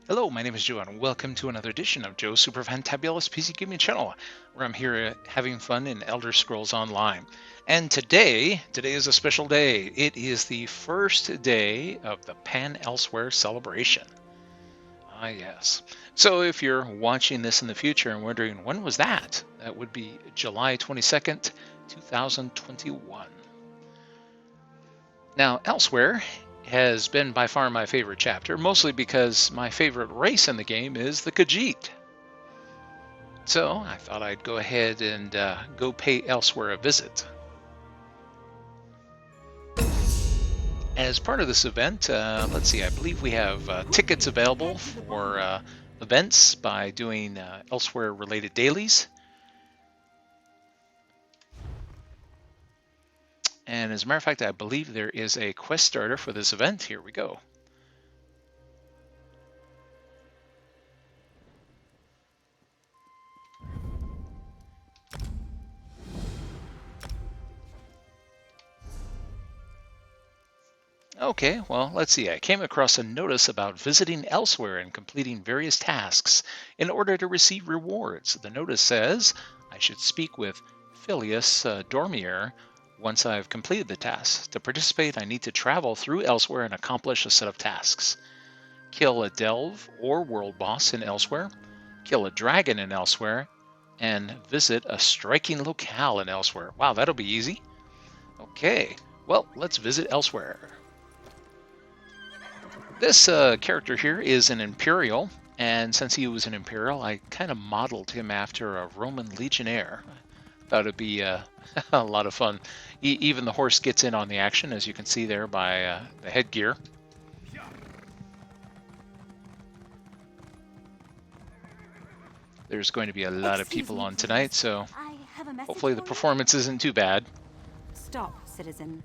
Hello, my name is Joe, and welcome to another edition of Joe's Super Fantabulous PC Gaming Channel, where I'm here having fun in Elder Scrolls Online. And today is a special day. It is the first day of the Pan-Elsweyr Celebration. Ah, yes. So if you're watching this in the future and wondering, when was that? That would be July 22nd, 2021. Now, Elsweyr has been by far my favorite chapter, mostly because my favorite race in the game is the Khajiit. So I thought I'd go ahead and go pay Elsweyr a visit. As part of this event, let's see, I believe we have tickets available for events by doing Elsweyr-related dailies. And as a matter of fact, I believe there is a quest starter for this event. Here we go. Okay, well, let's see. I came across a notice about visiting Elsweyr and completing various tasks in order to receive rewards. The notice says I should speak with Phileas Dormier once I've completed the tasks. To participate, I need to travel through Elsweyr and accomplish a set of tasks. Kill a delve or world boss in Elsweyr, kill a dragon in Elsweyr, and visit a striking locale in Elsweyr. Wow, that'll be easy. Okay, well, let's visit Elsweyr. This character here is an Imperial, and since he was an Imperial, I kind of modeled him after a Roman Legionnaire. Thought it'd be a lot of fun. Even the horse gets in on the action, as you can see there by the headgear. There's going to be a lot of people on tonight, so hopefully the performance isn't too bad. Stop, citizen.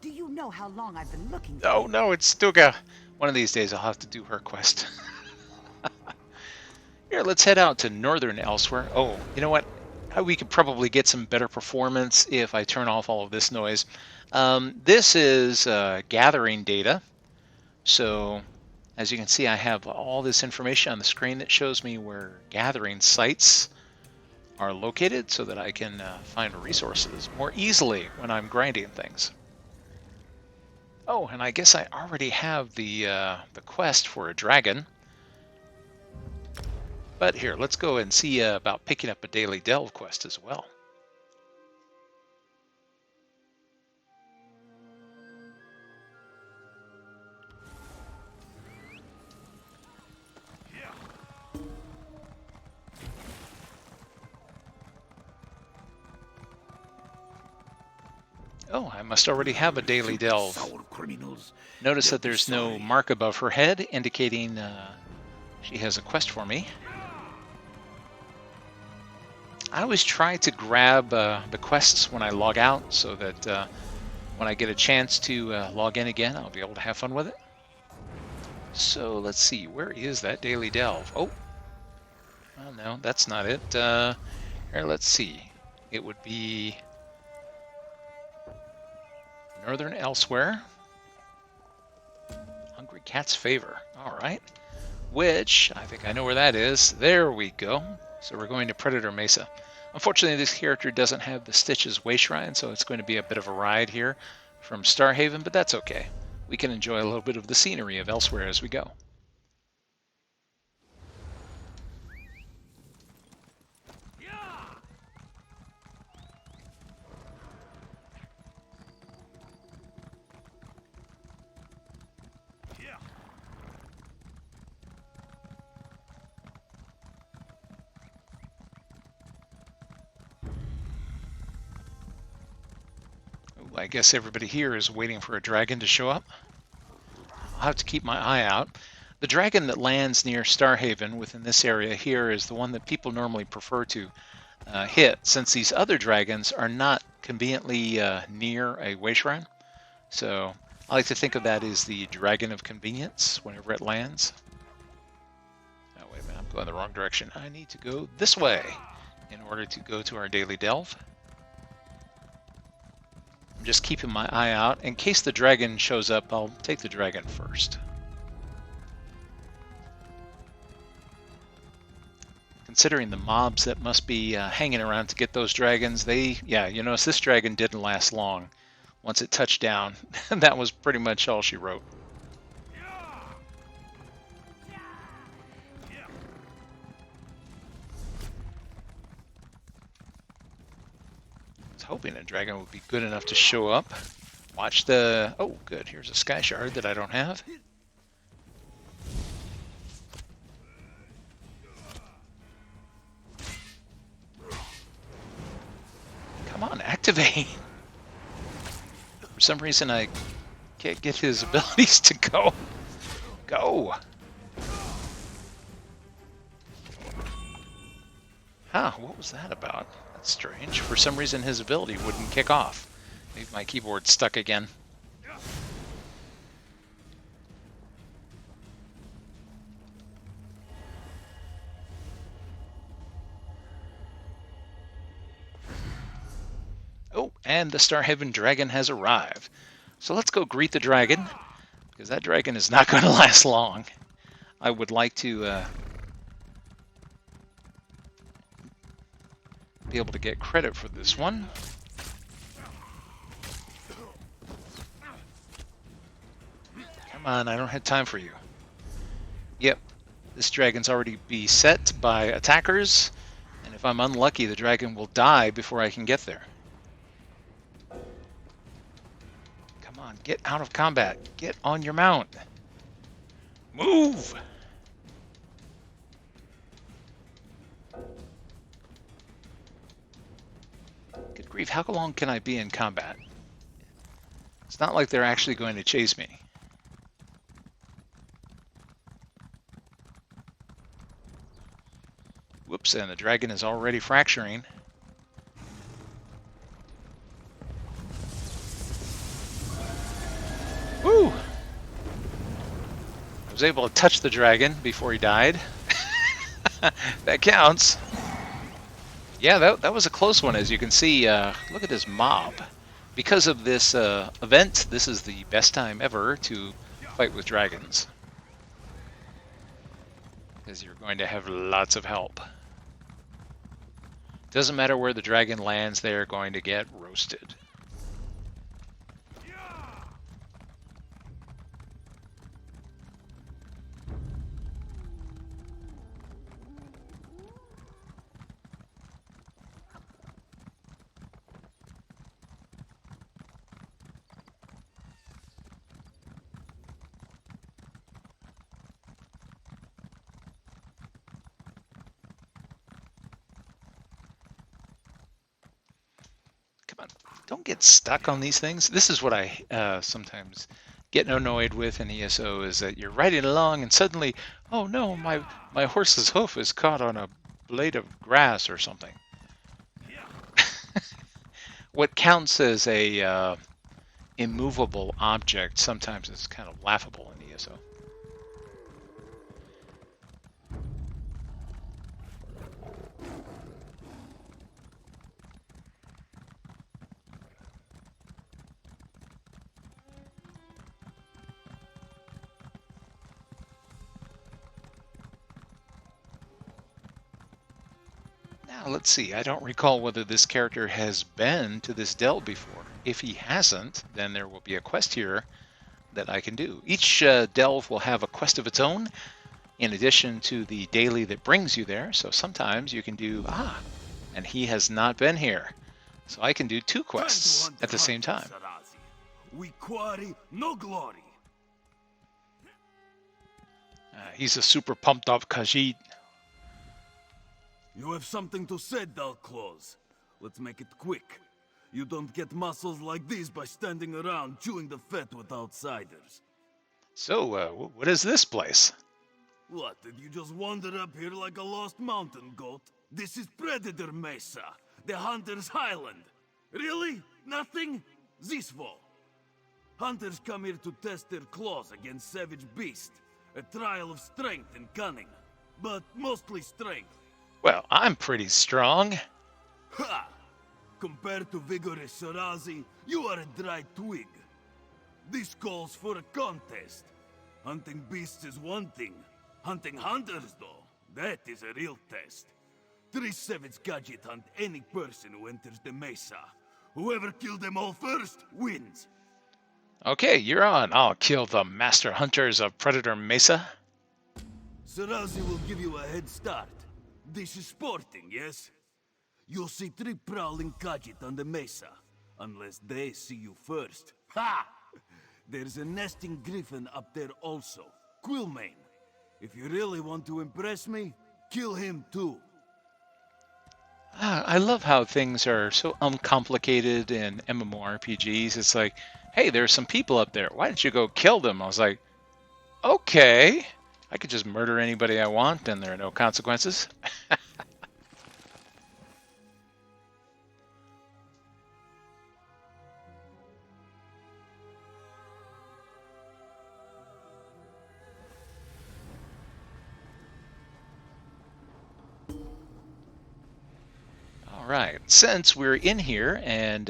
Do you know how long I've been looking for? Oh no, it's Stuga. One of these days I'll have to do her quest. Here, let's head out to northern Elsweyr. Oh, you know what? We could probably get some better performance if I turn off all of this noise. This is gathering data. So, as you can see, I have all this information on the screen that shows me where gathering sites are located so that I can find resources more easily when I'm grinding things. Oh, and I guess I already have the quest for a dragon. But here, let's go and see about picking up a daily delve quest as well. Oh, I must already have a daily delve. Notice that there's no mark above her head indicating she has a quest for me. I always try to grab the quests when I log out so that when I get a chance to log in again, I'll be able to have fun with it. So let's see, where is that daily delve? Oh, well, no, that's not it. Here, let's see. It would be northern Elsweyr. Hungry Cat's Favor. All right. Which, I think I know where that is. There we go. So we're going to Predator Mesa. Unfortunately, this character doesn't have the Stitches Way Shrine, so it's going to be a bit of a ride here from Starhaven, but that's okay. We can enjoy a little bit of the scenery of Elsweyr as we go. I guess everybody here is waiting for a dragon to show up. I'll have to keep my eye out. The dragon that lands near Starhaven within this area here is the one that people normally prefer to hit, since these other dragons are not conveniently near a way shrine. So I like to think of that as the dragon of convenience whenever it lands. Oh, wait a minute, I'm going the wrong direction. I need to go this way in order to go to our daily delve. I'm just keeping my eye out. In case the dragon shows up, I'll take the dragon first. considering the mobs that must be hanging around to get those dragons, yeah, you notice this dragon didn't last long. Once it touched down, that was pretty much all she wrote. I was hoping a dragon would be good enough to show up. Watch the... Oh, good. Here's a sky shard that I don't have. Come on, activate! For some reason, I can't get his abilities to go. Go! Huh, what was that about? That's strange. For some reason, his ability wouldn't kick off. Maybe my keyboard's stuck again. Oh, and the Starhaven dragon has arrived. So let's go greet the dragon, because that dragon is not going to last long. I would like to be able to get credit for this one. Come on, I don't have time for you. Yep, this dragon's already beset by attackers, and if I'm unlucky, the dragon will die before I can get there. Come on, get out of combat. Get on your mount. Move! Good grief, how long can I be in combat? It's not like they're actually going to chase me. Whoops, and the dragon is already fracturing. Woo! I was able to touch the dragon before he died. That counts. Yeah, that was a close one, as you can see. Look at this mob. Because of this event, this is the best time ever to fight with dragons. Because you're going to have lots of help. Doesn't matter where the dragon lands, they're going to get roasted. Don't get stuck on these things. This is what I sometimes get annoyed with in ESO, is that you're riding along and suddenly, oh no, my horse's hoof is caught on a blade of grass or something. What counts as a immovable object sometimes is kind of laughable in ESO. Now, let's see. I don't recall whether this character has been to this delve before. If he hasn't, then there will be a quest here that I can do. Each delve will have a quest of its own, in addition to the daily that brings you there. So sometimes you can do, and he has not been here. So I can do 2 quests at the same time. We quarry no glory. He's a super pumped up Khajiit. You have something to say, dull claws. Let's make it quick. You don't get muscles like these by standing around chewing the fat with outsiders. So, what is this place? What, did you just wander up here like a lost mountain goat? This is Predator Mesa, the Hunter's Highland. Really? Nothing? Zisvo. Hunters come here to test their claws against savage beasts. A trial of strength and cunning. But mostly strength. Well, I'm pretty strong. Ha! Compared to vigorous Shirazi, you are a dry twig. This calls for a contest. Hunting beasts is one thing. Hunting hunters, though, that is a real test. 3 savage gadget hunt any person who enters the mesa. Whoever killed them all first wins. Okay, you're on. I'll kill the master hunters of Predator Mesa. Sarazi will give you a head start. This is sporting, yes? You'll see 3 prowling gadget on the mesa. Unless they see you first. Ha! There's a nesting griffin up there also. Quillmane. If you really want to impress me, kill him too. I love how things are so uncomplicated in MMORPGs. It's like, hey, there's some people up there. Why don't you go kill them? I was like, okay. I could just murder anybody I want and there are no consequences. Right, since we're in here and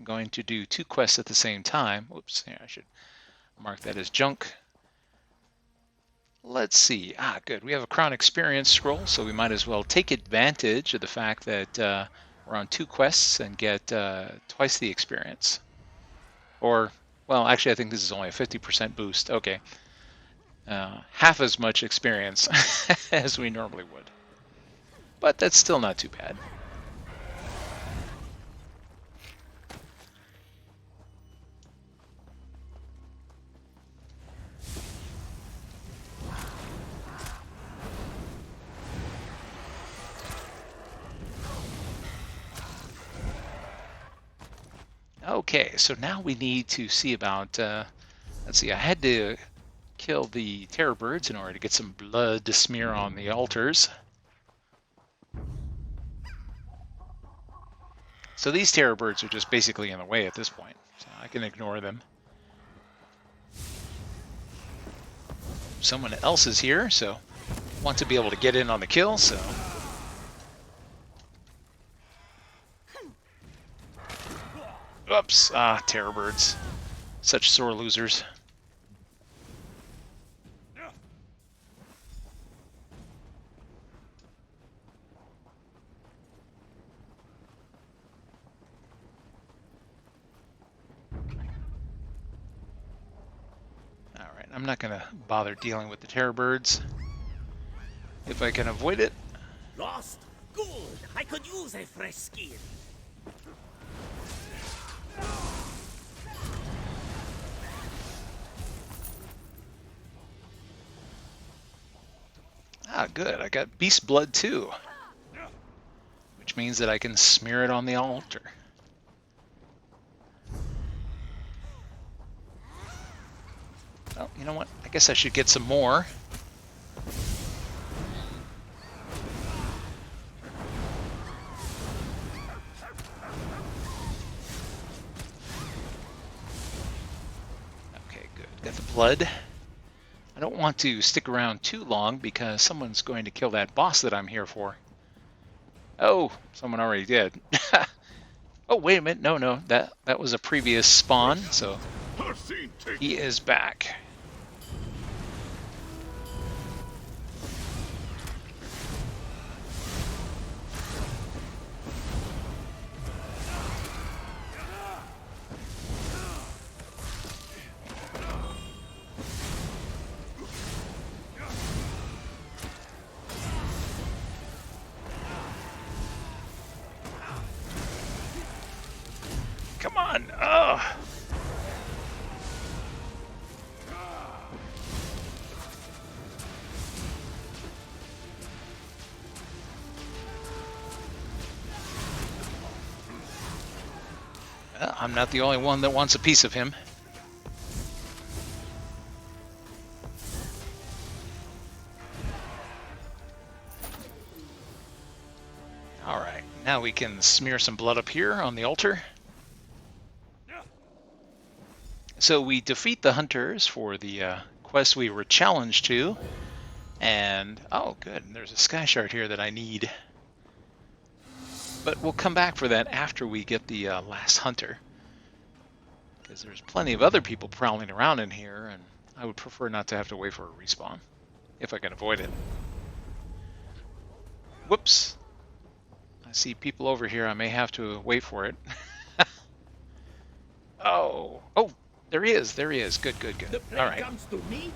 going to do 2 quests at the same time, whoops, yeah, I should mark that as junk. Let's see, good, we have a Crown Experience scroll, so we might as well take advantage of the fact that we're on 2 quests and get twice the experience. Or, well, actually I think this is only a 50% boost, okay. Half as much experience as we normally would. But that's still not too bad. Okay, so now we need to see about, let's see, I had to kill the terror birds in order to get some blood to smear on the altars. So these terror birds are just basically in the way at this point, so I can ignore them. Someone else is here, so I want to be able to get in on the kill, so... Oops, terror birds. Such sore losers. Alright, I'm not gonna bother dealing with the terror birds if I can avoid it. Lost? Good! I could use a fresh skin. Good. I got beast blood too, which means that I can smear it on the altar. Well, you know what? I guess I should get some more. Okay, good. Got the blood. I don't want to stick around too long because someone's going to kill that boss that I'm here for. Oh, someone already did. Oh, wait a minute. No, that was a previous spawn, so he is back. Come on! Ugh. Well, I'm not the only one that wants a piece of him. Alright, now we can smear some blood up here on the altar. So we defeat the hunters for the quest we were challenged to, and oh good, there's a sky shard here that I need. But we'll come back for that after we get the last hunter, because there's plenty of other people prowling around in here, and I would prefer not to have to wait for a respawn, if I can avoid it. Whoops, I see people over here. I may have to wait for it. Oh, there he is. There he is. Good, good, good. The prey All right. comes to me?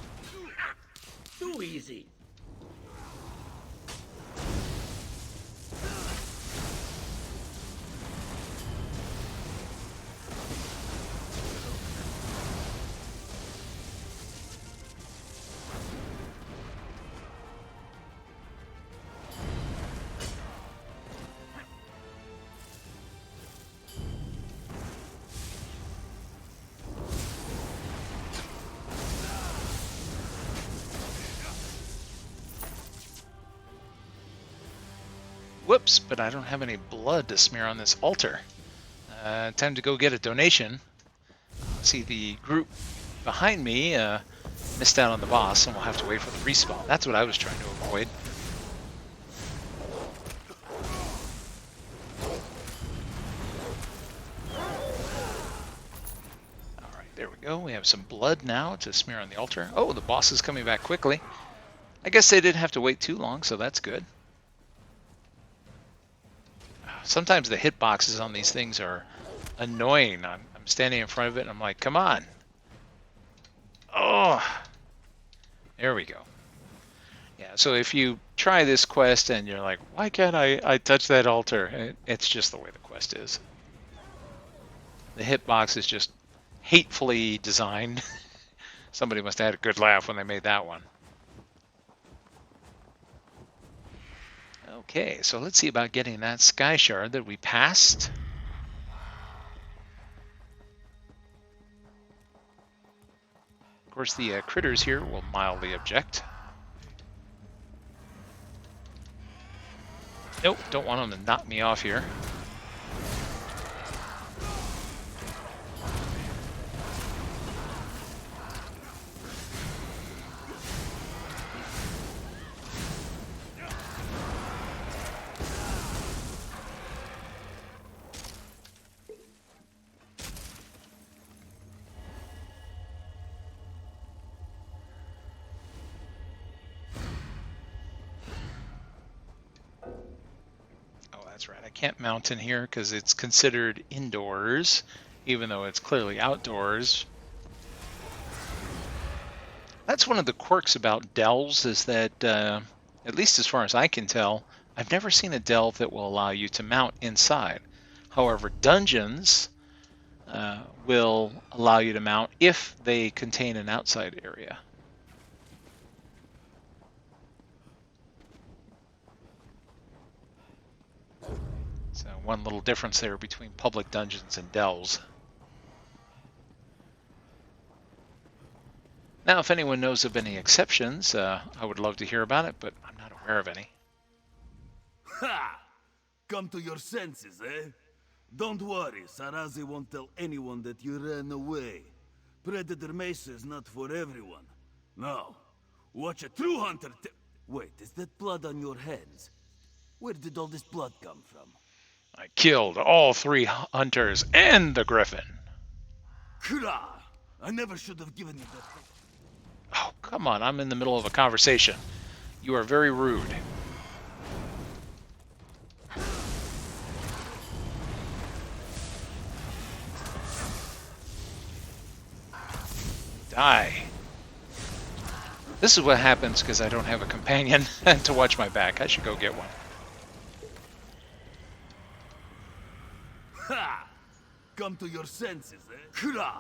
Too easy. Whoops, but I don't have any blood to smear on this altar. Time to go get a donation. See, the group behind me missed out on the boss, and we'll have to wait for the respawn. That's what I was trying to avoid. Alright, there we go. We have some blood now to smear on the altar. Oh, the boss is coming back quickly. I guess they didn't have to wait too long, so that's good. Sometimes the hitboxes on these things are annoying. I'm standing in front of it and I'm like, come on. Oh, there we go. Yeah, so if you try this quest and you're like, why can't I touch that altar? It's just the way the quest is. The hitbox is just hatefully designed. Somebody must have had a good laugh when they made that one. Okay, so let's see about getting that sky shard that we passed. Of course, the critters here will mildly object. Nope, don't want them to knock me off here. That's right, I can't mount in here because it's considered indoors, even though it's clearly outdoors. That's one of the quirks about delves, is that, at least as far as I can tell, I've never seen a delve that will allow you to mount inside. However, dungeons will allow you to mount if they contain an outside area. So one little difference there between public dungeons and delves. Now, if anyone knows of any exceptions, I would love to hear about it, but I'm not aware of any. Ha! Come to your senses, eh? Don't worry, Sarazi won't tell anyone that you ran away. Predator Mesa is not for everyone. No. Watch a true hunter Wait, is that blood on your hands? Where did all this blood come from? I killed all 3 hunters and the griffin. Kra! I never should have given you that. Oh, come on, I'm in the middle of a conversation. You are very rude. Die. This is what happens because I don't have a companion to watch my back. I should go get one. Ha! Come to your senses, eh? Kra!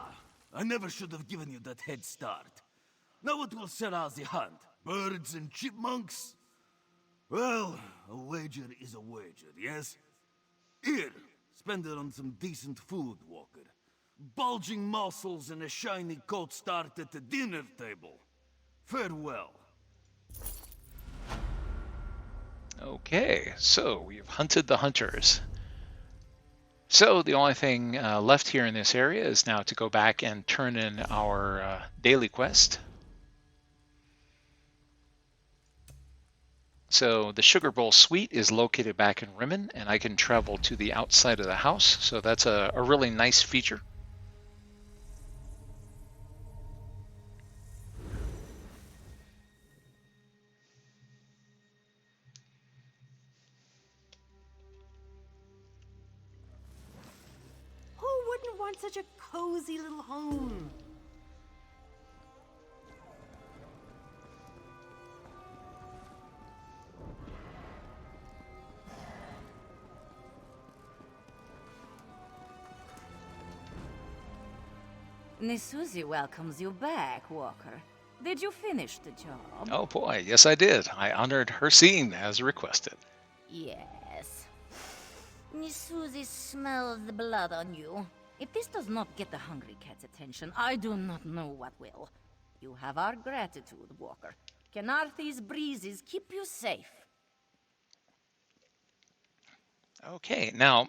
I never should have given you that head start. Now what will Sarazi hunt? Birds and chipmunks? Well, a wager is a wager, yes? Here, spend it on some decent food, Walker. Bulging muscles and a shiny coat start at the dinner table. Farewell. Okay, so we've hunted the hunters. So the only thing left here in this area is now to go back and turn in our daily quest. So the Sugar Bowl Suite is located back in Rimmen, and I can travel to the outside of the house, so that's a really nice feature. It's such a cozy little home. Nisuzi welcomes you back, Walker. Did you finish the job? Oh boy, yes I did. I honored her scene as requested. Yes. Nisuzi smells the blood on you. If this does not get the hungry cat's attention, I do not know what will. You have our gratitude, Walker. Canarthi's breezes keep you safe. Okay, now,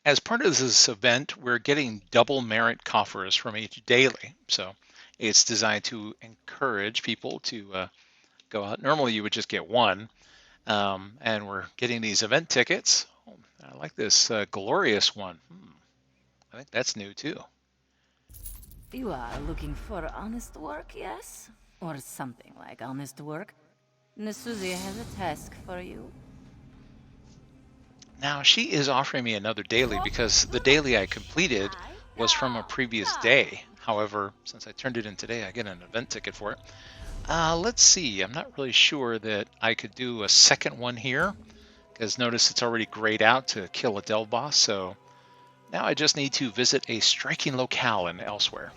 as part of this event, we're getting double merit coffers from each daily. So it's designed to encourage people to go out. Normally you would just get one, and we're getting these event tickets. Oh, I like this glorious one. I think that's new too. You are looking for honest work, yes? Or something like honest work? Nisuzi has a task for you. Now she is offering me another daily because the daily I completed was from a previous day. However, since I turned it in today, I get an event ticket for it. Let's see. I'm not really sure that I could do a second one here, because notice it's already grayed out to kill a delve boss. So now I just need to visit a striking locale in Elsweyr.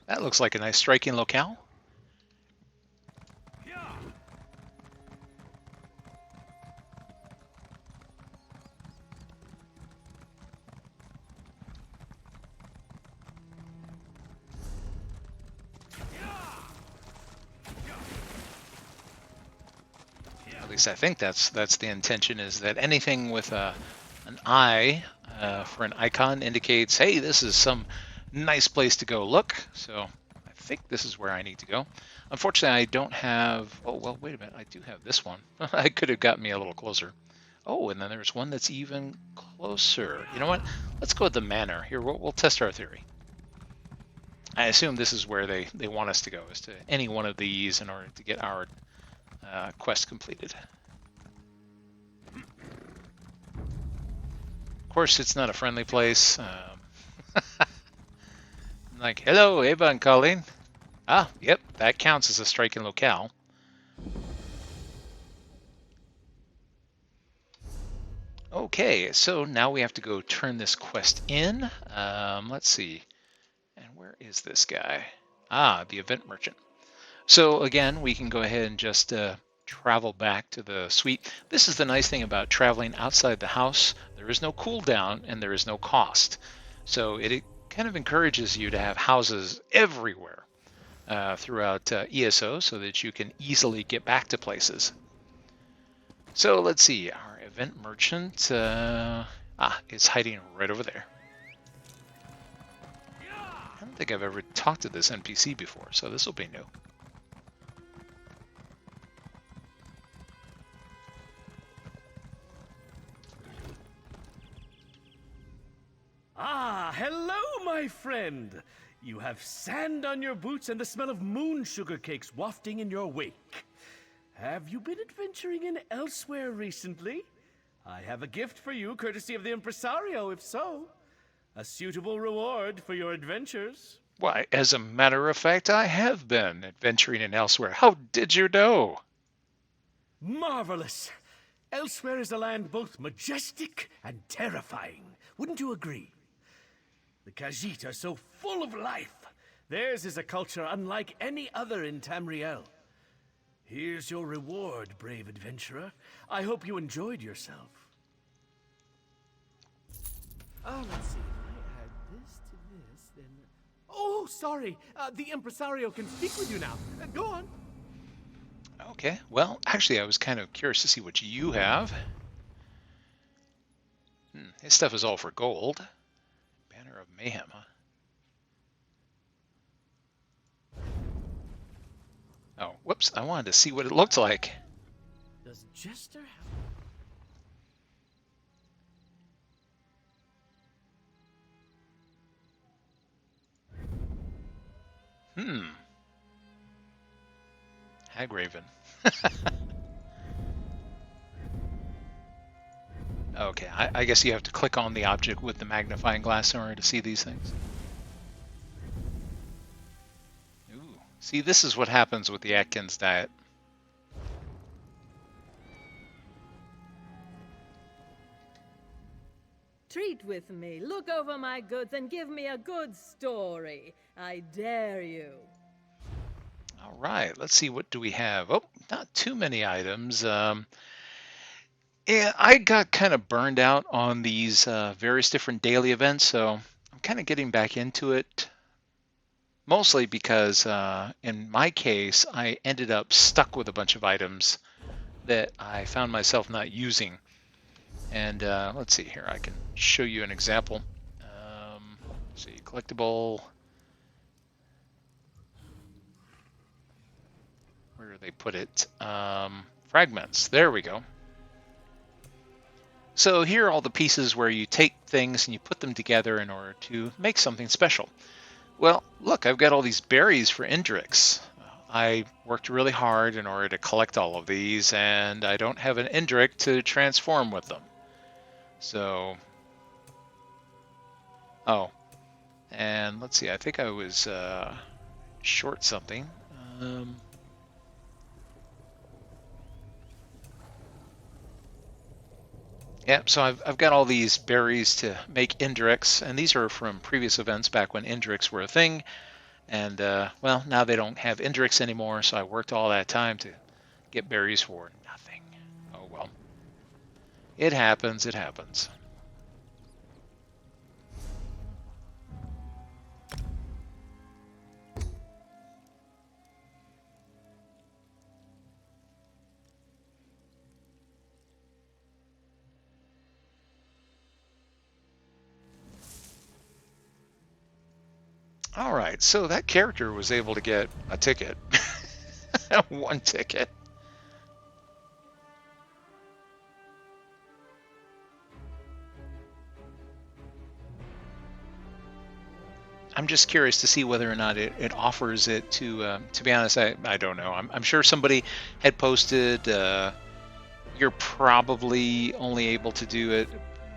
That looks like a nice striking locale. At least I think that's the intention, is that anything with an eye for an icon indicates, hey, this is some nice place to go look. So I think this is where I need to go. Unfortunately, I don't have... Oh, well, wait a minute. I do have this one. I could have gotten me a little closer. Oh, and then there's one that's even closer. You know what? Let's go with the manor. Here, we'll test our theory. I assume this is where they want us to go, is to any one of these in order to get our quest completed. Of course, it's not a friendly place. Like, hello, Ava and Colleen. Ah, yep, that counts as a striking locale. Okay, so now we have to go turn this quest in. Let's see. And where is this guy? Ah, the event merchant. So again, we can go ahead and just travel back to the suite. This is the nice thing about traveling outside the house. There is no cooldown and there is no cost. So it kind of encourages you to have houses everywhere throughout ESO so that you can easily get back to places. So let's see, our event merchant is hiding right over there. I don't think I've ever talked to this NPC before, so this will be new. Ah, hello, my friend. You have sand on your boots and the smell of moon sugar cakes wafting in your wake. Have you been adventuring in Elsweyr recently? I have a gift for you, courtesy of the impresario, if so. A suitable reward for your adventures. Why, as a matter of fact, I have been adventuring in Elsweyr. How did you know? Marvelous. Elsweyr is a land both majestic and terrifying. Wouldn't you agree? The Khajiit are so full of life. Theirs is a culture unlike any other in Tamriel. Here's your reward, brave adventurer. I hope you enjoyed yourself. Let's see. If I add this to this, then... Oh, sorry. The impresario can speak with you now. Go on. Okay, well, actually, I was kind of curious to see what you have. His stuff is all for gold. Banner of Mayhem, huh? Oh, whoops, I wanted to see what it looked like. Does Jester have... Hagraven. Okay, I guess you have to click on the object with the magnifying glass in order to see these things. Ooh, see, this is what happens with the Atkins diet. Treat with me, look over my goods, and give me a good story. I dare you. All right, let's see, what do we have? Oh, not too many items. Yeah, I got kind of burned out on these various different daily events, so I'm kind of getting back into it. Mostly because in my case, I ended up stuck with a bunch of items that I found myself not using. And let's see here, I can show you an example. See, collectible. Where do they put it? Fragments. There we go. So here are all the pieces where you take things and you put them together in order to make something special. Well, look, I've got all these berries for Indrix. I worked really hard in order to collect all of these, and I don't have an Indrik to transform with them. So, oh, and let's see, I think I was short something. Yeah, so I've got all these berries to make Indrix, and these are from previous events back when Indrix were a thing. And, well, now they don't have Indrix anymore, so I worked all that time to get berries for nothing. Oh, well. It happens, it happens. All right, so that character was able to get a ticket. One ticket. I'm just curious to see whether or not it offers it to be honest, I don't know. I'm sure somebody had posted, you're probably only able to do it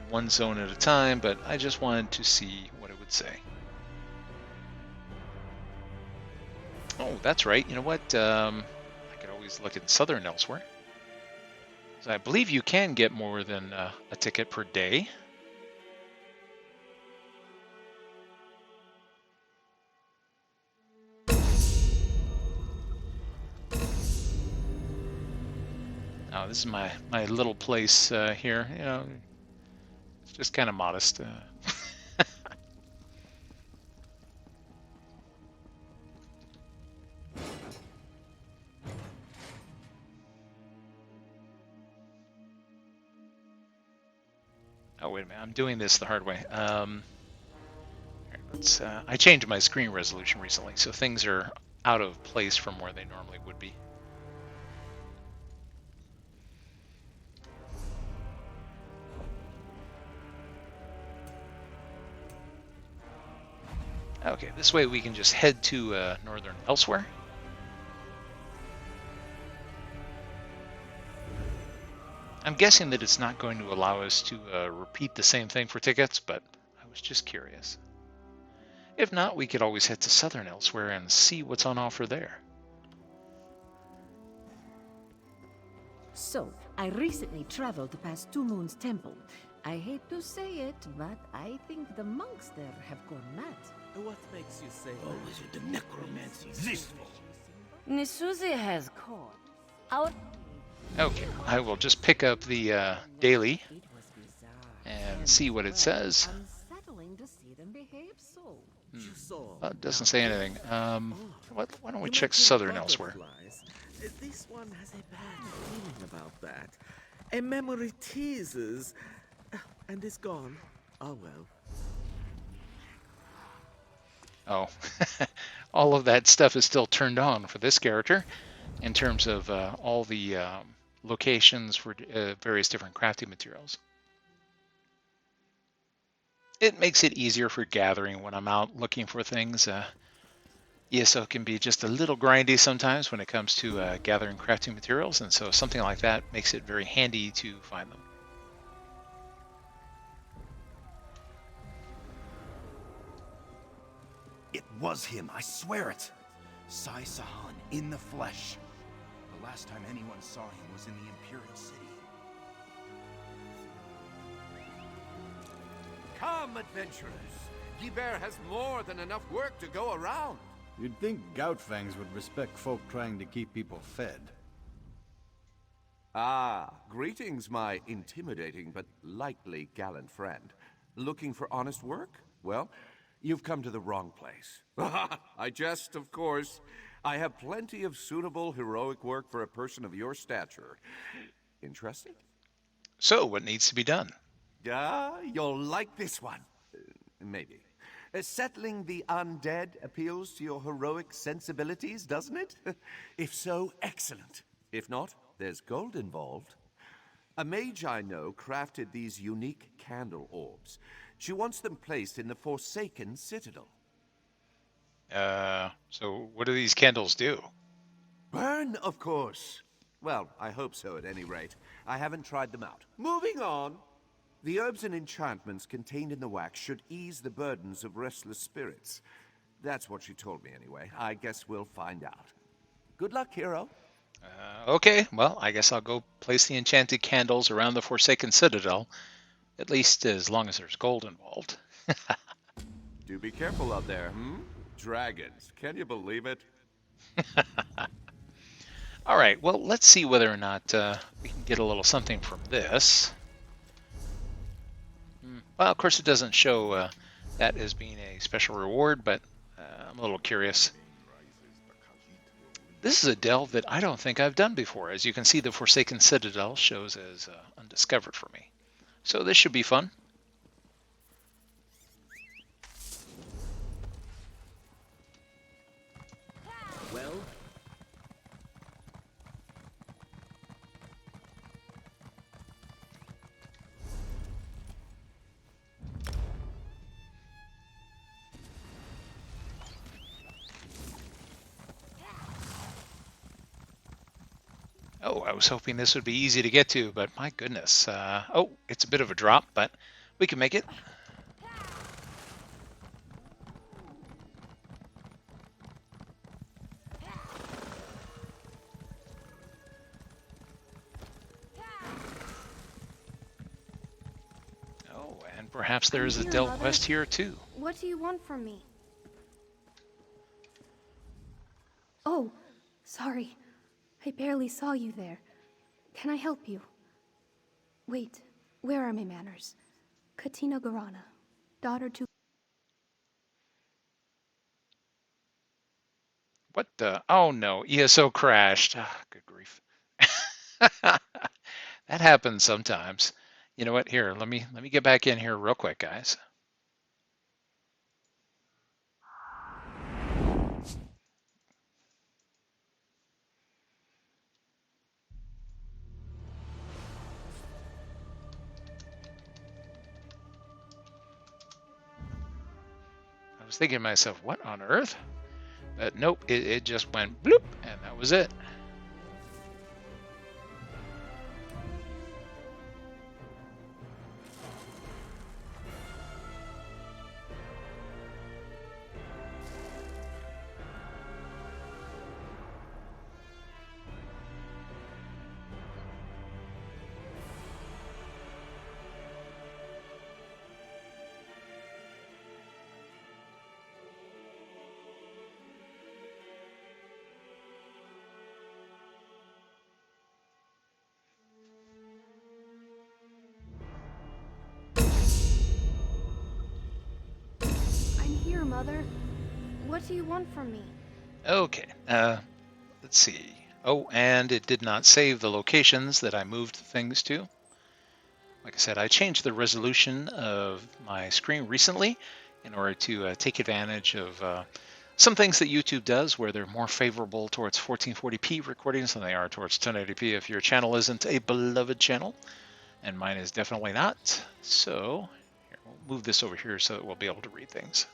one zone at a time, but I just wanted to see what it would say. Oh, that's right. You know what? I could always look at Southern Elsewhere. So I believe you can get more than a ticket per day. Oh, this is my little place here. You know, it's just kind of modest. Oh, wait a minute. I'm doing this the hard way. Let's, I changed my screen resolution recently, so things are out of place from where they normally would be. Okay, this way we can just head to Northern Elsewhere. I'm guessing that it's not going to allow us to repeat the same thing for tickets, but I was just curious. If not, we could always head to Southern Elsewhere and see what's on offer there. So, I recently traveled past Two Moons Temple. I hate to say it, but I think the monks there have gone mad. What makes you say Oh, is it the necromancy? Zisvo! Nisuzi has caught our... Okay, I will just pick up the daily and see what it says. Unsettling to see them behave so. you saw? It doesn't say anything. Why don't we check Southern Elsewhere? This one has a bad feeling about that. A memory teases, and is gone. Oh well. Oh, all of that stuff is still turned on for this character in terms of all the locations for various different crafting materials. It makes it easier for gathering when I'm out looking for things. ESO can be just a little grindy sometimes when it comes to gathering crafting materials, and so something like that makes it very handy to find them. was him, I swear it. Sai Sahan in the flesh. The last time anyone saw him was in the Imperial City. Come, adventurers. Guibert has more than enough work to go around. You'd think Goutfangs would respect folk trying to keep people fed. Ah, greetings, my intimidating but likely gallant friend. Looking for honest work? Well, you've come to the wrong place. I jest, of course. I have plenty of suitable heroic work for a person of your stature. Interested? So, what needs to be done? You'll like this one. Maybe. Settling the undead appeals to your heroic sensibilities, doesn't it? If so, excellent. If not, there's gold involved. A mage I know crafted these unique candle orbs. She wants them placed in the Forsaken Citadel. So what do these candles do? Burn, of course. Well, I hope so at any rate. I haven't tried them out. Moving on. The herbs and enchantments contained in the wax should ease the burdens of restless spirits. That's what she told me anyway. I guess we'll find out. Good luck, hero. Okay, well, I guess I'll go place the enchanted candles around the Forsaken Citadel, at least as long as there's gold involved. Do be careful out there, Dragons, can you believe it? All right, well, let's see whether or not we can get a little something from this. Well, of course, it doesn't show that as being a special reward, but I'm a little curious. This is a delve that I don't think I've done before. As you can see, the Forsaken Citadel shows as undiscovered for me. So this should be fun. Well, Oh, I was hoping this would be easy to get to, but my goodness. Oh, it's a bit of a drop, but we can make it. Oh, and perhaps there is a here, delve Mother. quest here too. What do you want from me? Oh, sorry. I barely saw you there. Can I help you? Wait, where are my manners? Katina Garana, daughter to... What the? Oh no, ESO crashed. Ah, good grief. That happens sometimes. You know what? Here, let me get back in here real quick, guys. I was thinking to myself, what on earth? But nope, it just went bloop, and that was it. I'm here, Mother. What do you want from me? Okay, let's see. Oh, and it did not save the locations that I moved things to. Like I said, I changed the resolution of my screen recently in order to take advantage of some things that YouTube does where they're more favorable towards 1440p recordings than they are towards 1080p if your channel isn't a beloved channel. And mine is definitely not. So here, we'll move this over here so that we'll be able to read things.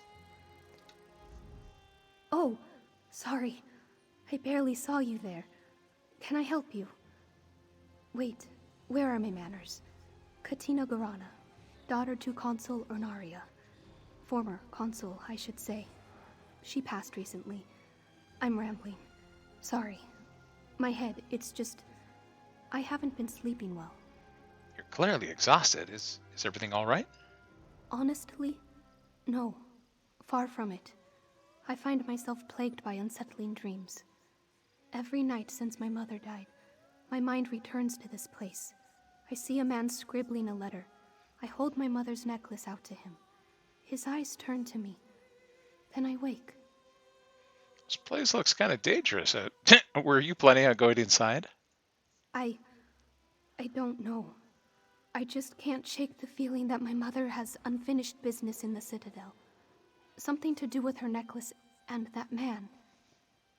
Oh, sorry. I barely saw you there. Can I help you? Wait, where are my manners? Katina Garana, daughter to Consul Ernaria. Former consul, I should say. She passed recently. I'm rambling. Sorry. My head, it's just... I haven't been sleeping well. You're clearly exhausted. Is everything all right? Honestly, no. Far from it. I find myself plagued by unsettling dreams. Every night since my mother died, my mind returns to this place. I see a man scribbling a letter. I hold my mother's necklace out to him. His eyes turn to me. Then I wake. This place looks kind of dangerous. Were you planning on going inside? I don't know. I just can't shake the feeling that my mother has unfinished business in the Citadel. Something to do with her necklace and that man.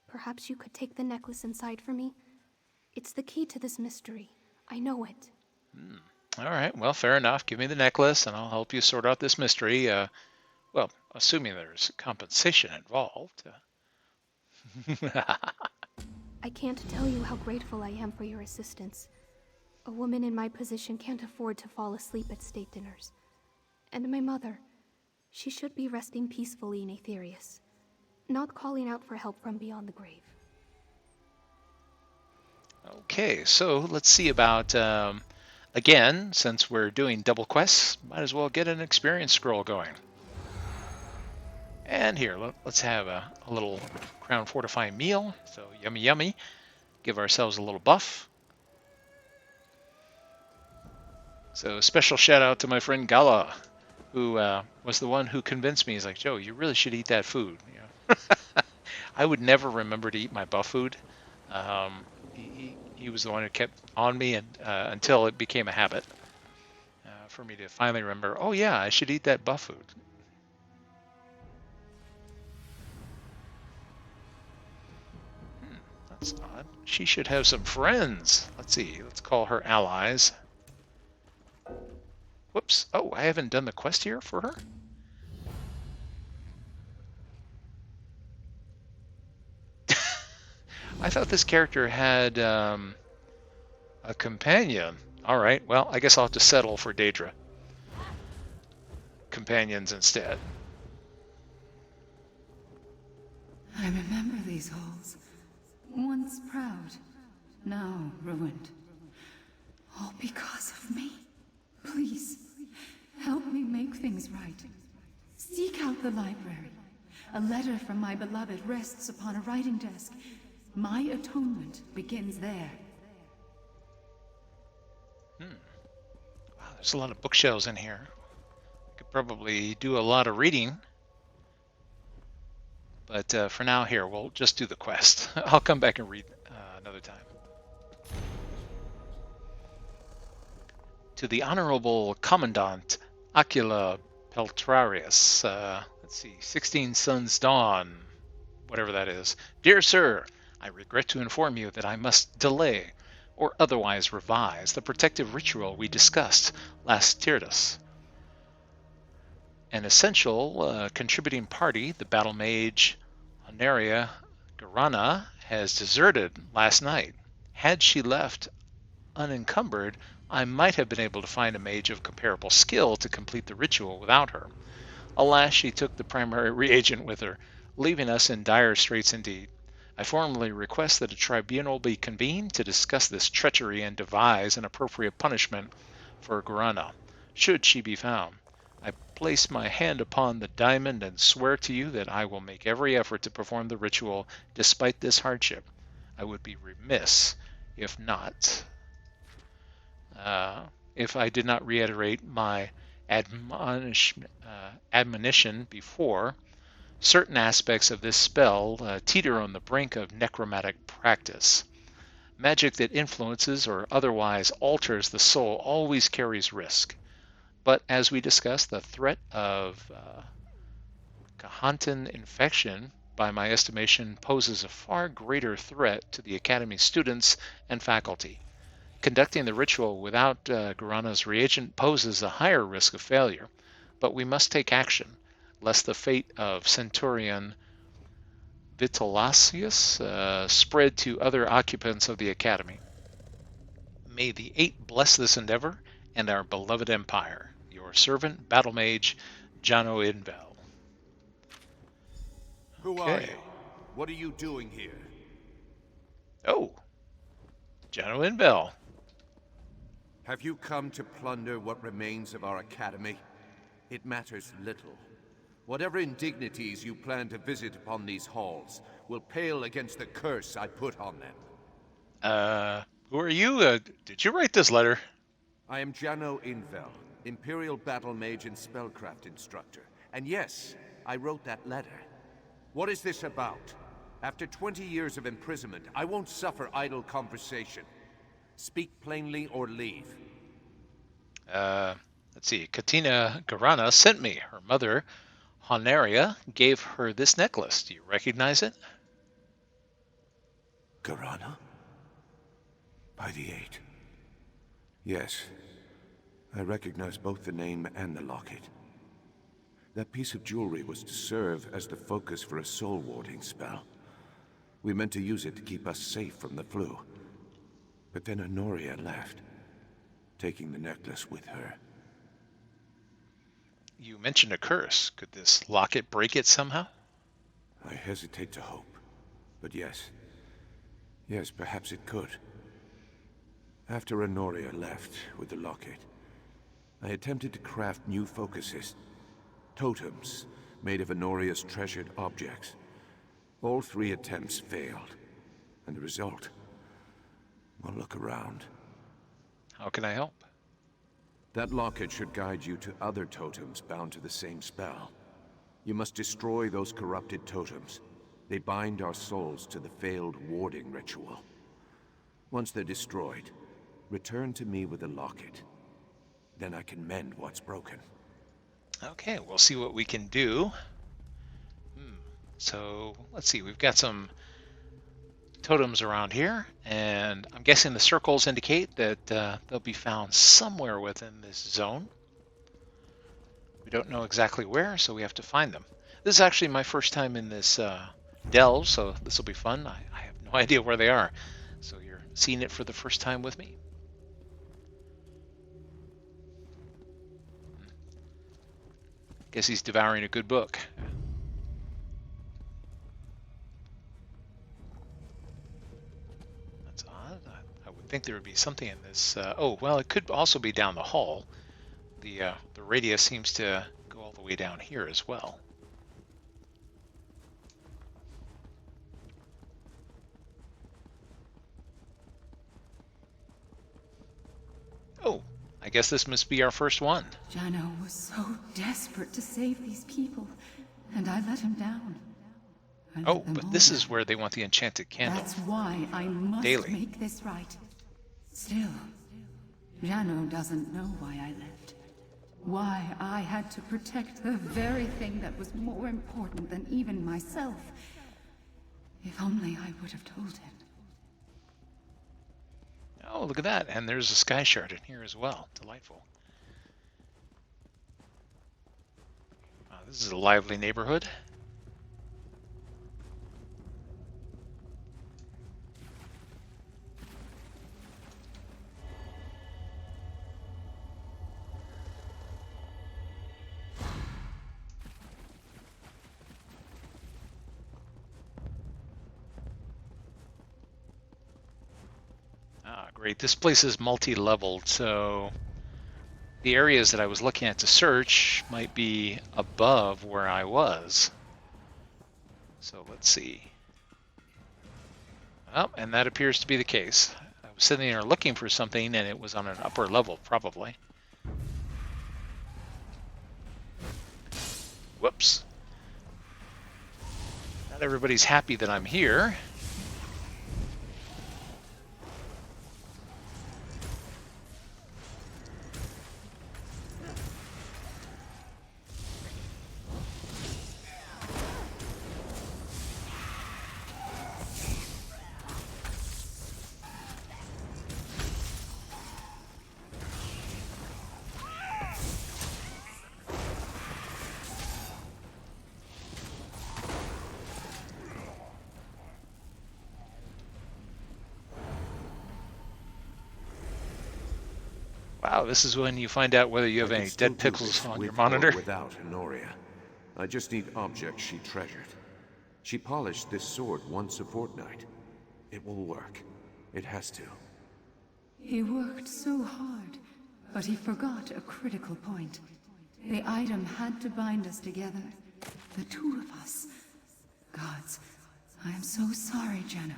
Perhaps you could take the necklace inside for me? It's the key to this mystery. I know it. All right, well, fair enough. Give me the necklace, and I'll help you sort out this mystery. Well, assuming there's compensation involved. I can't tell you how grateful I am for your assistance. A woman in my position can't afford to fall asleep at state dinners. And my mother, she should be resting peacefully in Aetherius, not calling out for help from beyond the grave. Okay, so let's see about, again, since we're doing double quests, might as well get an experience scroll going. And here, let's have a little crown fortifying meal. So yummy, yummy. Give ourselves a little buff. So special shout out to my friend Gala, who was the one who convinced me. He's like, Joe, you really should eat that food. You know? I would never remember to eat my buff food. He was the one who kept on me until it became a habit for me to finally remember, oh yeah, I should eat that buff food. That's odd. She should have some friends. Let's see. Let's call her allies. Whoops. Oh, I haven't done the quest here for her? I thought this character had a companion. All right. Well, I guess I'll have to settle for Daedra. Companions instead. I remember these halls. Once proud, now ruined. All because of me. Please, help me make things right. Seek out the library. A letter from my beloved rests upon a writing desk. My atonement begins there. Wow, there's a lot of bookshelves in here. I could probably do a lot of reading. But for now, here, we'll just do the quest. I'll come back and read another time. To the Honorable Commandant Aquila Peltrarius, let's see, 16 Suns Dawn, whatever that is. Dear Sir, I regret to inform you that I must delay or otherwise revise the protective ritual we discussed last Tyrtus. An essential contributing party, the battle mage Honoria Garana, has deserted last night. Had she left unencumbered, I might have been able to find a mage of comparable skill to complete the ritual without her. Alas, she took the primary reagent with her, leaving us in dire straits indeed. I formally request that a tribunal be convened to discuss this treachery and devise an appropriate punishment for Garana, should she be found. I place my hand upon the diamond and swear to you that I will make every effort to perform the ritual despite this hardship. I would be remiss if not. If I did not reiterate my admonition before, certain aspects of this spell teeter on the brink of necromantic practice. Magic that influences or otherwise alters the soul always carries risk. But as we discussed, the threat of Kahantan infection, by my estimation, poses a far greater threat to the Academy's students and faculty. Conducting the ritual without Garana's reagent poses a higher risk of failure, but we must take action, lest the fate of Centurion Vitalacius spread to other occupants of the Academy. May the Eight bless this endeavor and our beloved empire. Your servant, Battle Mage, Jano Invel. Who are you? What are you doing here? Oh, General Bell. Have you come to plunder what remains of our academy? It matters little. Whatever indignities you plan to visit upon these halls will pale against the curse I put on them. Who are you? Did you write this letter? I am Jano Invel, Imperial Battle Mage and Spellcraft Instructor. And yes, I wrote that letter. What is this about? After 20 years of imprisonment, I won't suffer idle conversation. Speak plainly or leave. Let's see. Katina Garana sent me. Her mother, Honaria, gave her this necklace. Do you recognize it? Garana? By the Eight. Yes. I recognize both the name and the locket. That piece of jewelry was to serve as the focus for a soul warding spell. We meant to use it to keep us safe from the flu. But then Honoria left, taking the necklace with her. You mentioned a curse. Could this locket break it somehow? I hesitate to hope. But yes. Yes, perhaps it could. After Honoria left with the locket, I attempted to craft new focuses. Totems made of Honoria's treasured objects. All 3 attempts failed. And the result? Well, look around. How can I help? That locket should guide you to other totems bound to the same spell. You must destroy those corrupted totems. They bind our souls to the failed warding ritual. Once they're destroyed, return to me with the locket. Then I can mend what's broken. Okay, we'll see what we can do. So, let's see. We've got some totems around here, and I'm guessing the circles indicate that they'll be found somewhere within this zone. We don't know exactly where, so we have to find them. This is actually my first time in this delve, so this will be fun. I have no idea where they are, so you're seeing it for the first time with me. Guess he's devouring a good book. That's odd. I would think there would be something in this. Oh, well, it could also be down the hall. The radius seems to go all the way down here as well. Oh, I guess this must be our first one. Jano was so desperate to save these people, and I let him down. Oh, but this is where they want the enchanted candle. That's why I must daily. Make this right. Still, Jano doesn't know why I left. Why I had to protect the very thing that was more important than even myself. If only I would have told him. Oh, look at that. And there's a sky shard in here as well. Delightful. This is a lively neighborhood. Great. This place is multi-leveled, so the areas that I was looking at to search might be above where I was. So let's see. Oh, and that appears to be the case. I was sitting there looking for something, and it was on an upper level, probably. Whoops. Not everybody's happy that I'm here. Wow, this is when you find out whether you have any dead pickles on your monitor. Without Honoria. I just need objects she treasured. She polished this sword once a fortnight. It will work. It has to. He worked so hard, but he forgot a critical point. The item had to bind us together. The two of us. Gods, I am so sorry, Jano.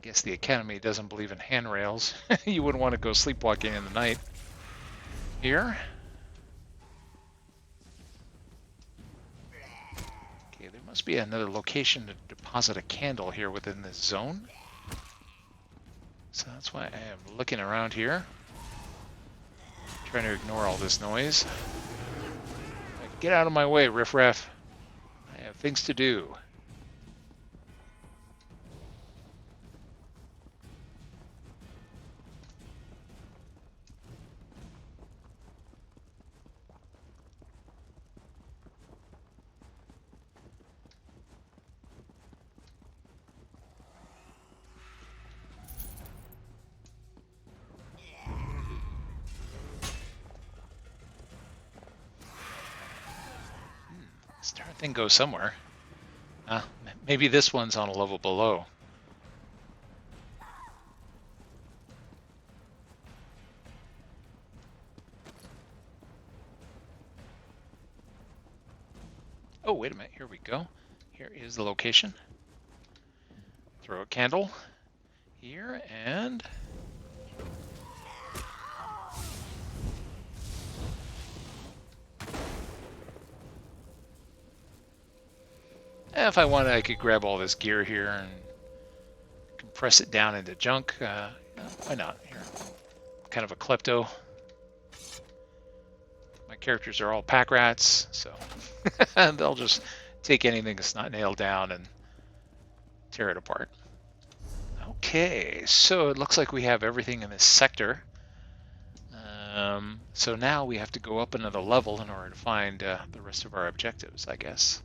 Guess the Academy doesn't believe in handrails. You wouldn't want to go sleepwalking in the night. Here. Okay, there must be another location to deposit a candle here within this zone. So that's why I am looking around here. Trying to ignore all this noise. Get out of my way, riffraff. I have things to do. This darn thing goes somewhere. Maybe this one's on a level below. Oh, wait a minute. Here we go. Here is the location. Throw a candle here and... if I wanted, I could grab all this gear here and compress it down into junk. Why not? Here, kind of a klepto. My characters are all pack rats, so they'll just take anything that's not nailed down and tear it apart. Okay, so it looks like we have everything in this sector. So now we have to go up another level in order to find the rest of our objectives, I guess.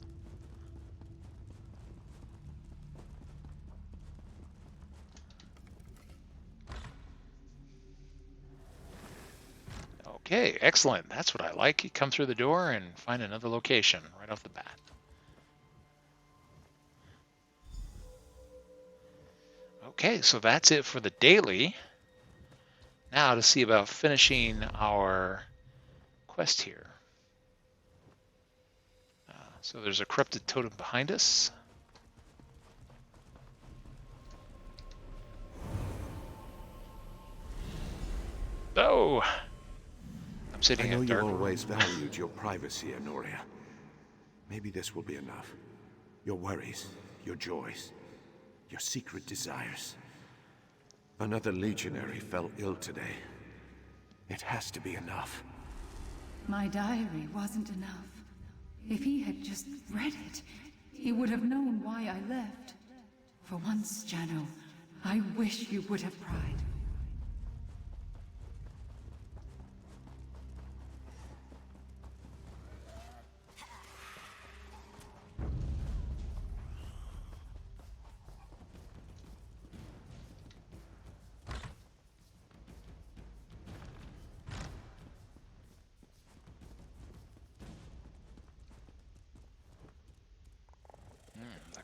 Okay, excellent. That's what I like. You come through the door and find another location right off the bat. Okay, so that's it for the daily. Now to see about finishing our quest here. So there's a corrupted totem behind us. Oh! I'm sitting I know in you dark always valued your privacy, Honoria. Maybe this will be enough. Your worries, your joys, your secret desires. Another legionary fell ill today. It has to be enough. My diary wasn't enough. If he had just read it, he would have known why I left. For once, Jano, I wish you would have cried.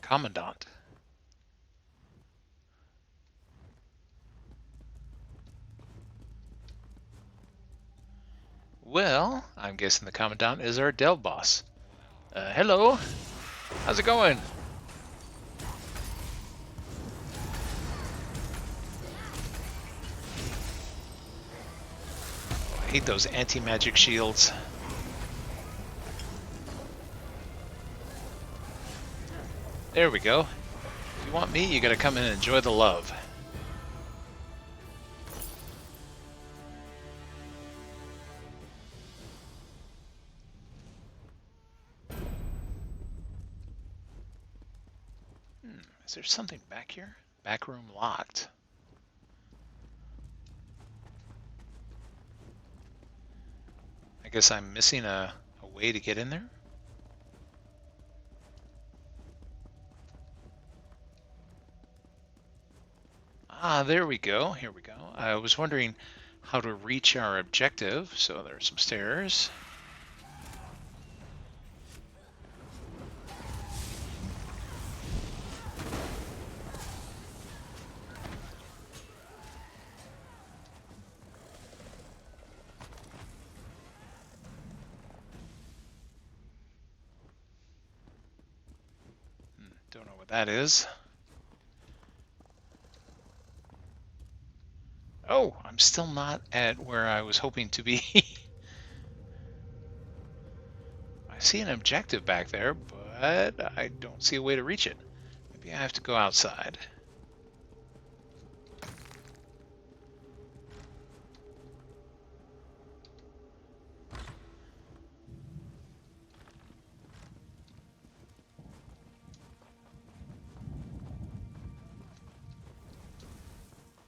Commandant. Well, I'm guessing the Commandant is our Delve boss. Hello. How's it going? I hate those anti-magic shields. There we go. If you want me, you gotta come in and enjoy the love. Is there something back here? Back room locked. guess I'm missing a way to get in there. Ah, there we go. Here we go. I was wondering how to reach our objective. So there's some stairs. Don't know what that is. Oh, I'm still not at where I was hoping to be. I see an objective back there, but I don't see a way to reach it. Maybe I have to go outside.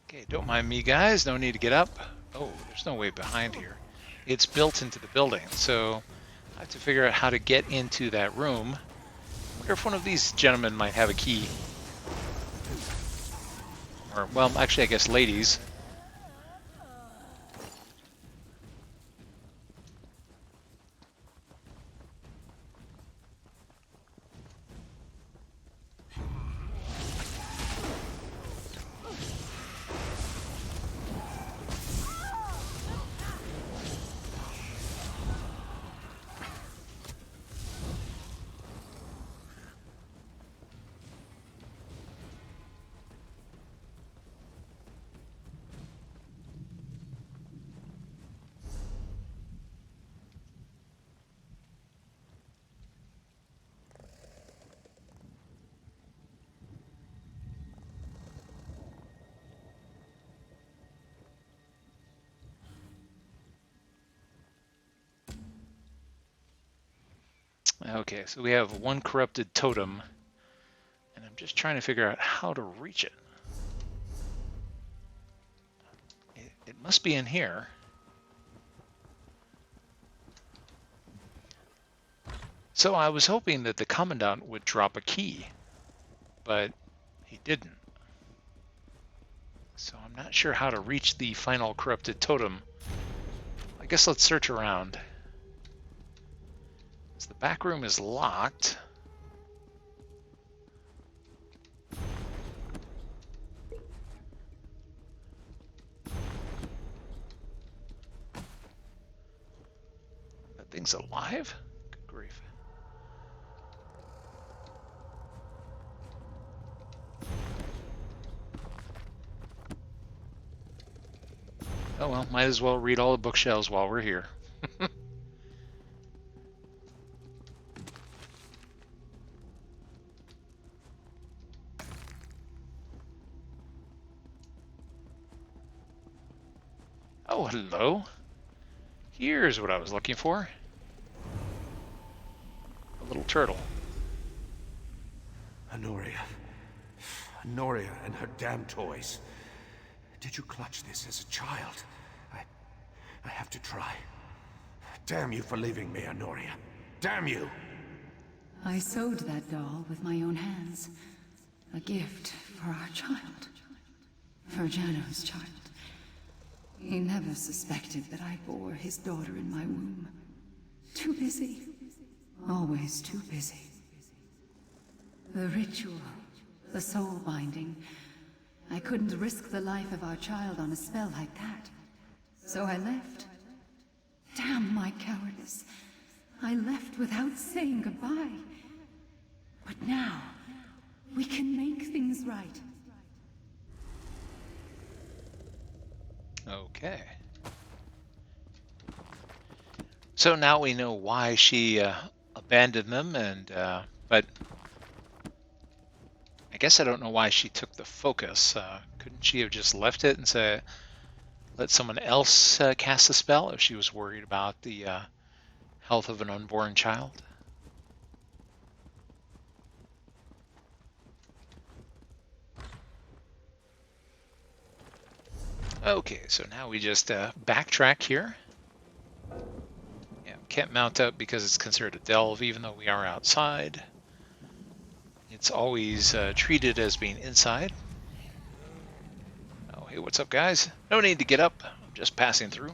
Okay, don't mind me, guys. No need to get up. Oh, there's no way behind here. It's built into the building, so I have to figure out how to get into that room. I wonder if one of these gentlemen might have a key. Or, well, actually, I guess ladies. Okay, so we have one corrupted totem, and I'm just trying to figure out how to reach it. It must be in here. So I was hoping that the Commandant would drop a key, but he didn't. So I'm not sure how to reach the final corrupted totem. I guess let's search around. So the back room is locked. That thing's alive? Good grief. Oh well, might as well read all the bookshelves while we're here. Oh, hello. Here's what I was looking for. A little turtle. Honoria. Honoria and her damn toys. Did you clutch this as a child? I have to try. Damn you for leaving me, Honoria. Damn you! I sewed that doll with my own hands. A gift for our child. For Jano's child. He never suspected that I bore his daughter in my womb. Too busy. Always too busy. The ritual, the soul binding. I couldn't risk the life of our child on a spell like that. So I left. Damn my cowardice. I left without saying goodbye. But now, we can make things right. Okay. So now we know why she abandoned them, and but I guess I don't know why she took the focus. Couldn't she have just left it and say, let someone else cast a spell if she was worried about the health of an unborn child? Okay, so now we just backtrack here. can't mount up because it's considered a delve, even though we are outside. It's always treated as being inside. Oh, hey, what's up, guys? No need to get up. I'm just passing through.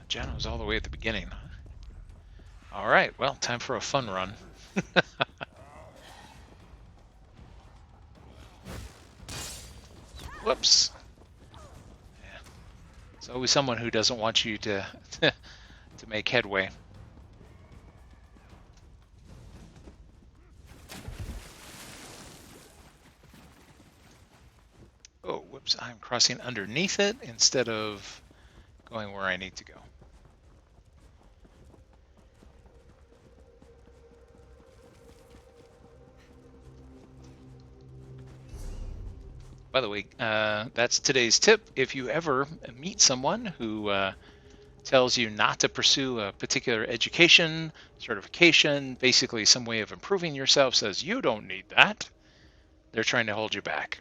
Jano's all the way at the beginning. All right, well, time for a fun run. Whoops. Yeah. There's always someone who doesn't want you to to make headway. Oh, whoops, I'm crossing underneath it instead of going where I need to go. By the way, that's today's tip. If you ever meet someone who tells you not to pursue a particular education, certification, basically some way of improving yourself, says you don't need that, they're trying to hold you back.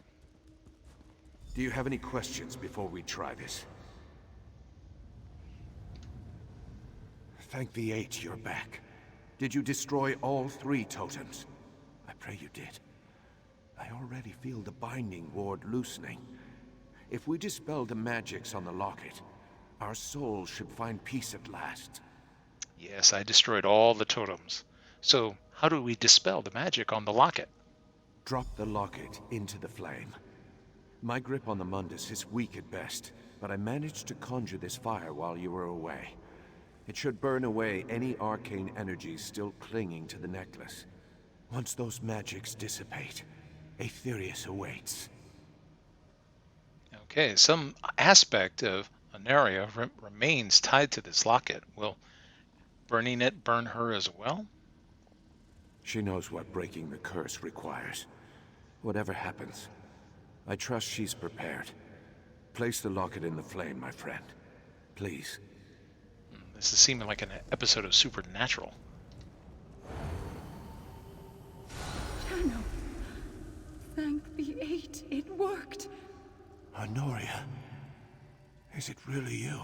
Do you have any questions before we try this? Thank the Eight you're back. Did you destroy all 3 totems? I pray you did. I already feel the binding ward loosening. If we dispel the magics on the locket, our souls should find peace at last. Yes, I destroyed all the totems. So how do we dispel the magic on the locket? Drop the locket into the flame. My grip on the Mundus is weak at best, but I managed to conjure this fire while you were away. It should burn away any arcane energies still clinging to the necklace. Once those magics dissipate, Aetherius awaits. Okay, some aspect of Anaria remains tied to this locket. Will burning it burn her as well? She knows what breaking the curse requires. Whatever happens, I trust she's prepared. Place the locket in the flame, my friend. Please. This is seeming like an episode of Supernatural. Jano. Thank the Eight, it worked. Honoria, is it really you?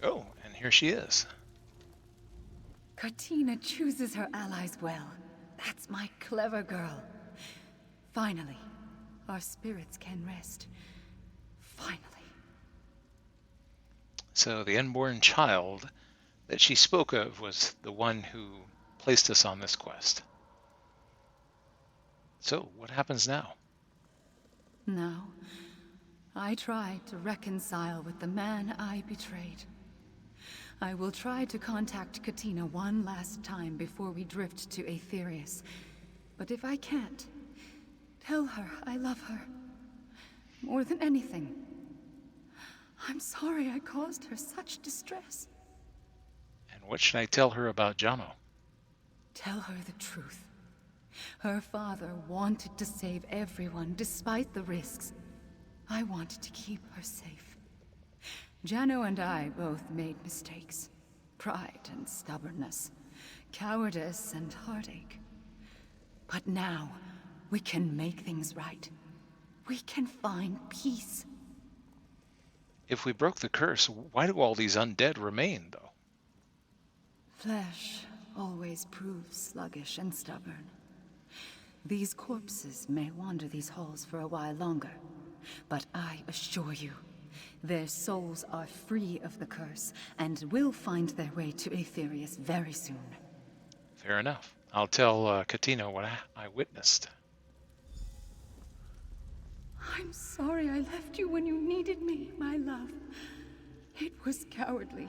Oh, and here she is. Katina chooses her allies well. That's my clever girl. Finally, our spirits can rest. Finally. So the unborn child that she spoke of was the one who placed us on this quest. So, what happens now? Now, I try to reconcile with the man I betrayed. I will try to contact Katina one last time before we drift to Aetherius. But if I can't, tell her I love her. More than anything. I'm sorry I caused her such distress. And what should I tell her about Jano? Tell her the truth. Her father wanted to save everyone despite the risks. I wanted to keep her safe. Jano and I both made mistakes. Pride and stubbornness. Cowardice and heartache. But now, we can make things right. We can find peace. If we broke the curse, why do all these undead remain, though? Flesh always proves sluggish and stubborn. These corpses may wander these halls for a while longer, but I assure you, their souls are free of the curse and will find their way to Aetherius very soon. Fair enough. I'll tell Katina what I witnessed. I'm sorry I left you when you needed me, my love. It was cowardly.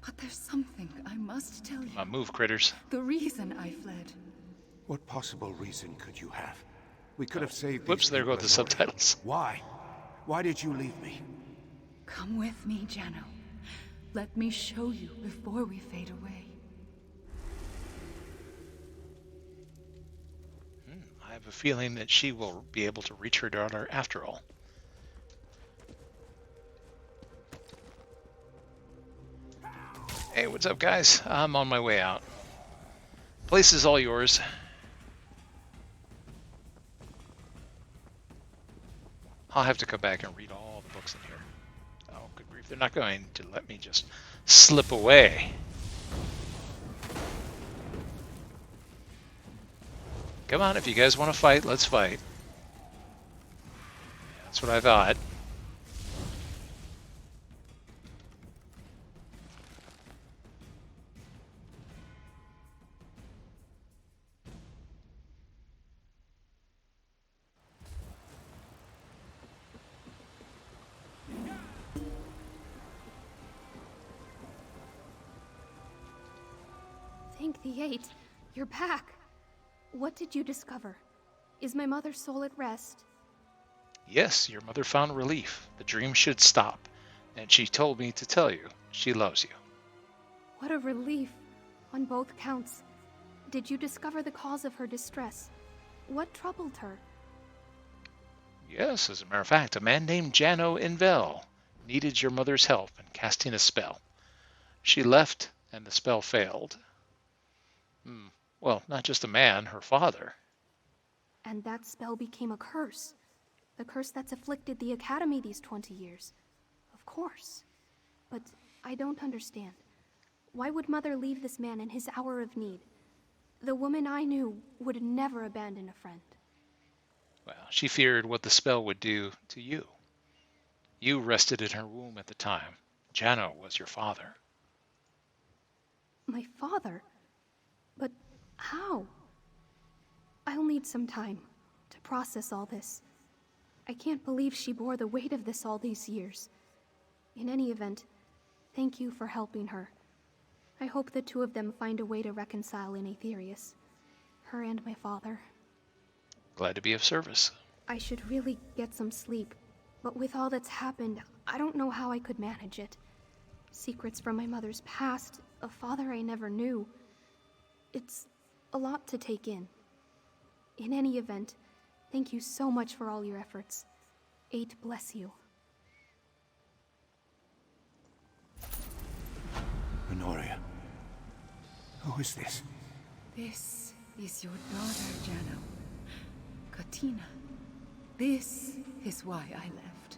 But there's something I must tell you. Move, critters. The reason I fled. What possible reason could you have? We could have saved Whoops, there go the subtitles. Why? Why did you leave me? Come with me, Jano. Let me show you before we fade away. I have a feeling that she will be able to reach her daughter after all. Hey, what's up, guys? I'm on my way out. Place is all yours. I'll have to come back and read all the books in here. Oh, good grief. They're not going to let me just slip away. Come on, if you guys want to fight, let's fight. That's what I thought. Thank the eight. You're back. What did you discover? Is my mother's soul at rest? Yes, your mother found relief. The dream should stop. And she told me to tell you she loves you. What a relief. On both counts. Did you discover the cause of her distress? What troubled her? Yes, as a matter of fact, a man named Jano Invel needed your mother's help in casting a spell. She left, and the spell failed. Well, not just a man, her father. And that spell became a curse. The curse that's afflicted the Academy these 20 years. Of course. But I don't understand. Why would Mother leave this man in his hour of need? The woman I knew would never abandon a friend. Well, she feared what the spell would do to you. You rested in her womb at the time. Jano was your father. My father? But how? I'll need some time to process all this. I can't believe she bore the weight of this all these years. In any event, thank you for helping her. I hope the two of them find a way to reconcile in Aetherius. Her and my father. Glad to be of service. I should really get some sleep, but with all that's happened, I don't know how I could manage it. Secrets from my mother's past, a father I never knew. It's a lot to take in. In any event, thank you so much for all your efforts. 8 bless you. Honoria, who is this? This is your daughter, Jano. Katina. This is why I left.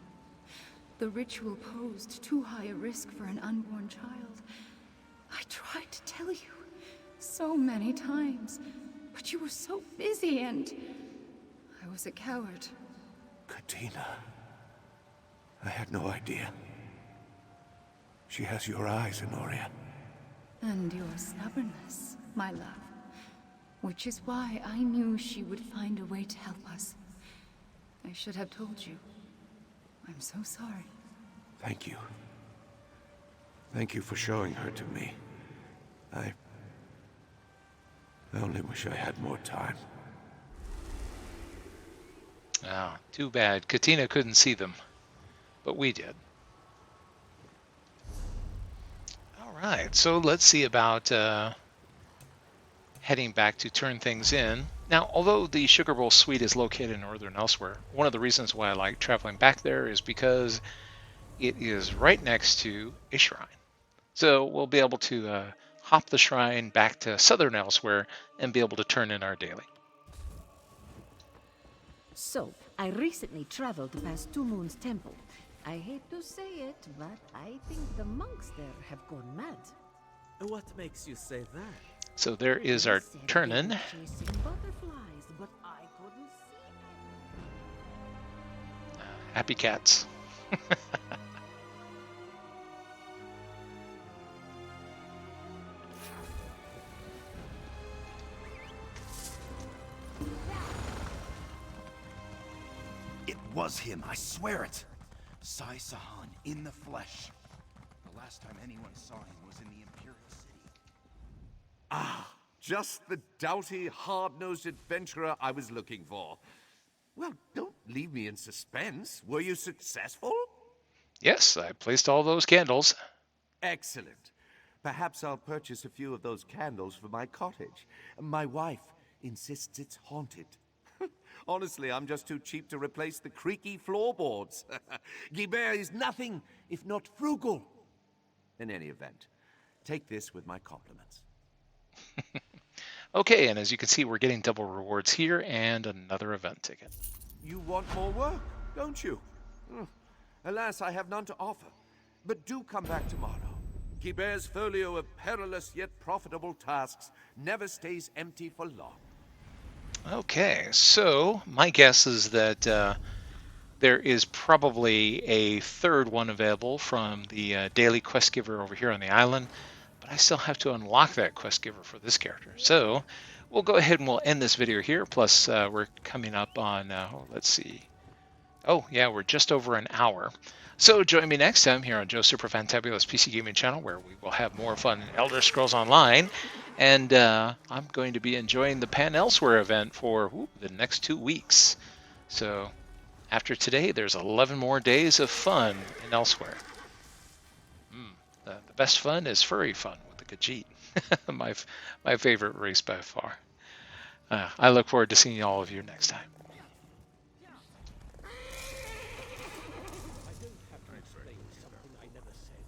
The ritual posed too high a risk for an unborn child. I tried to tell you so many times, but you were so busy and I was a coward. Katina. I had no idea. She has your eyes, Honoria. And your stubbornness, my love. Which is why I knew she would find a way to help us. I should have told you. I'm so sorry. Thank you. Thank you for showing her to me. I only wish I had more time. Ah, too bad. Katina couldn't see them, but we did. All right, so let's see about heading back to turn things in. Now, although the Sugar Bowl Suite is located in northern Elsweyr, one of the reasons why I like traveling back there is because it is right next to a shrine. So we'll be able to hop the shrine back to southern Elsweyr and be able to turn in our daily. So, I recently traveled past Two Moons Temple. I hate to say it, but I think the monks there have gone mad. What makes you say that? So there is our They said turn-in. they were chasing butterflies, but I couldn't see them. Happy cats. It was him, I swear it. Sai Sahan in the flesh. The last time anyone saw him was in the Imperial City. Ah, just the doughty, hard-nosed adventurer I was looking for. Well, don't leave me in suspense. Were you successful? Yes, I placed all those candles. Excellent. Perhaps I'll purchase a few of those candles for my cottage. My wife insists it's haunted. Honestly, I'm just too cheap to replace the creaky floorboards. Guibert is nothing if not frugal. In any event, take this with my compliments. Okay, and as you can see, we're getting double rewards here and another event ticket. You want more work? don't you? Alas, I have none to offer. But do come back tomorrow. Guibert's folio of perilous yet profitable tasks never stays empty for long. Okay, so my guess is that there is probably a third one available from the daily quest giver over here on the island, but I still have to unlock that quest giver for this character. So we'll go ahead and we'll end this video here. Plus, we're coming up on, let's see. Oh, yeah, we're just over an hour. So join me next time here on Joe Super Fantabulous PC Gaming Channel, where we will have more fun in Elder Scrolls Online. And I'm going to be enjoying the Pan-Elsweyr event for the next 2 weeks. So after today, there's 11 more days of fun in Elsweyr. The best fun is furry fun with the Khajiit. my favorite race by far. I look forward to seeing all of you next time.